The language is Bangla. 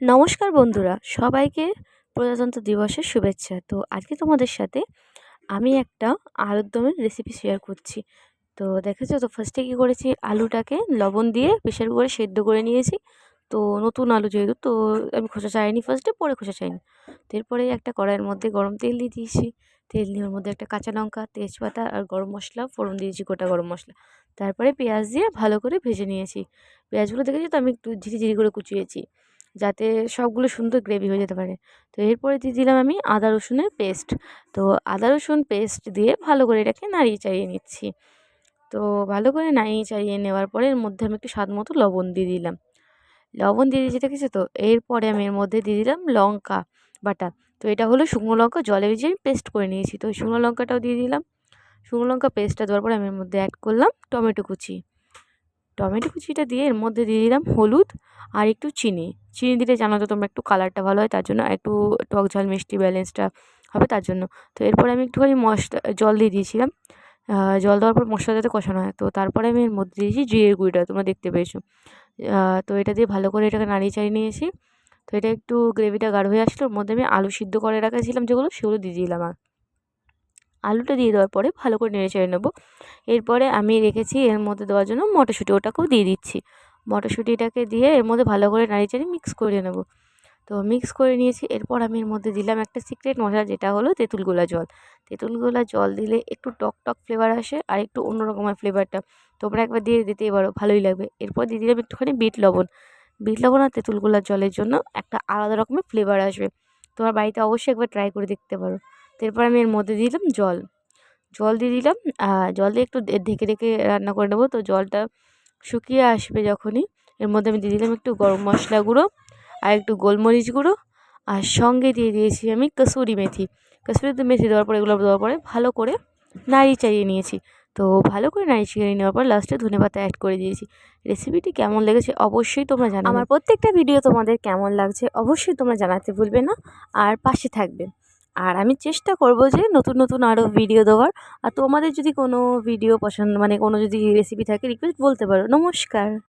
নমস্কার বন্ধুরা, সবাইকে প্রজাতন্ত্র দিবসের শুভেচ্ছা। তো আজকে তোমাদের সাথে আমি একটা আলুর দমের রেসিপি শেয়ার করছি। তো দেখেছো তো ফার্স্টে কী করেছি, আলুটাকে লবণ দিয়ে প্রেসার কুকারে সেদ্ধ করে নিয়েছি। তো নতুন আলু যেহেতু, তো আমি খোসা ছাড়াইনি ফার্স্টে, পরে খোসা ছাড়াইনি। তো এরপরে একটা কড়াইয়ের মধ্যে গরম তেল দিয়ে দিয়েছি। তেল দিয়ে ওর মধ্যে একটা কাঁচা লঙ্কা, তেজপাতা আর গরম মশলা ফোড়ন দিয়েছি, গোটা গরম মশলা। তারপরে পেঁয়াজ দিয়ে ভালো করে ভেজে নিয়েছি। পেঁয়াজগুলো দেখেছি তো আমি একটু ঝিরি করে কুচিয়েছি, যাতে সবগুলো সুন্দর গ্রেভি হয়ে যেতে পারে। তো এরপরে দিয়ে দিলাম আমি আদা রসুনের পেস্ট। তো আদা রসুন পেস্ট দিয়ে ভালো করে এটাকে নাড়িয়ে চাড়িয়ে নিচ্ছি। তো ভালো করে নাড়িয়ে চাড়িয়ে নেওয়ার পরে এর মধ্যে আমি একটু স্বাদ মতো লবণ দিয়ে দিলাম। লবণ দিয়ে দিয়েছি দেখেছো তো। এরপরে আমি এর মধ্যে দিয়ে দিলাম লঙ্কা বাটা। তো এটা হলো শুকনো লঙ্কা জলে ভিজিয়ে আমি পেস্ট করে নিয়েছি, তো শুকনো লঙ্কাটাও দিয়ে দিলাম। শুকনো লঙ্কা পেস্টটা দেওয়ার পরে আমি এর মধ্যে অ্যাড করলাম টমেটো কুচি। টমেটো কুচিটা দিয়ে এর মধ্যে দিয়ে দিলাম হলুদ আর একটু চিনি। চিনি দিলে জানো তো তোমরা, একটু কালারটা ভালো হয়, তার জন্য একটু টক ঝাল মিষ্টি ব্যালেন্সটা হবে তার জন্য। তো এরপরে আমি একটুখানি জল দিয়ে দিয়েছিলাম। জল দেওয়ার পর মশলা যাতে কষানো হয়, তো তারপরে আমি এর মধ্যে দিয়েছি জিরের গুঁড়িটা, তোমরা দেখতে পেয়েছো। তো এটা দিয়ে ভালো করে এটাকে নাড়িয়ে চাড়িয়ে নিয়েছি। তো এটা একটু গ্রেভিটা গাঢ় হয়ে আসলো, ওর মধ্যে আমি আলু সিদ্ধ করে রাখা যেগুলো, সেগুলো দিয়ে দিলাম। আলুটা দিয়ে দেওয়ার পরে ভালো করে নেড়ে চেড়ে নেবো। এরপরে আমি রেখেছি এর মধ্যে দেওয়ার জন্য মটরশুঁটি, ওটাকেও দিয়ে দিচ্ছি। মটরশুঁটিটাকে দিয়ে এর মধ্যে ভালো করে নাড়িয়ে চাড়িয়ে মিক্স করে নেব। তো মিক্স করে নিয়েছি। এরপর আমি এর মধ্যে দিলাম একটা সিক্রেট মশলা, যেটা হলো তেঁতুল গোলা জল। তেঁতুল গোলা জল দিলে একটু টক টক ফ্লেভার আসে আর একটু অন্যরকম হয় ফ্লেভারটা। তোমরা একবার দিয়ে দিতেই পারো, ভালোই লাগবে। এরপর দিয়ে দিলাম একটুখানি বিট লবণ। বিট লবণ আর তেঁতুল গোলার জলের জন্য একটা আলাদা রকমের ফ্লেভার আসবে। তোমার বাড়িতে অবশ্যই একবার ট্রাই করে দেখতে পারো। তো এরপর আমি এর মধ্যে দিলাম জল। জল দিয়ে দিলাম। জল দিয়ে একটু ঢেকে ঢেকে রান্না করে নেবো। তো জলটা শুকিয়ে আসবে যখনই, এর মধ্যে আমি দিয়ে দিলাম একটু গরম মশলা গুঁড়ো আর একটু গোলমরিচ গুঁড়ো, আর সঙ্গে দিয়ে দিয়েছি আমি কসুরি মেথি। কসুরি মেথি দেওয়ার পরে, এগুলো দেওয়ার পরে ভালো করে নাড়িয়ে চাড়িয়ে নিয়েছি। তো ভালো করে নাড়িয়ে চাড়িয়ে নেওয়ার পর লাস্টে ধনেপাতা অ্যাড করে দিয়েছি। রেসিপিটি কেমন লেগেছে অবশ্যই তোমরা জানাবে। আমার প্রত্যেকটা ভিডিও তোমাদের কেমন লাগছে অবশ্যই তোমরা জানাতে ভুলবে না, আর পাশে থাকবে। আর আমি চেষ্টা করব যে নতুন নতুন আরও ভিডিও দেওয়ার। আর তোমাদের যদি কোনো ভিডিও পছন্দ, মানে কোনো যদি রেসিপি থাকে, রিকোয়েস্ট বলতে পারো। নমস্কার।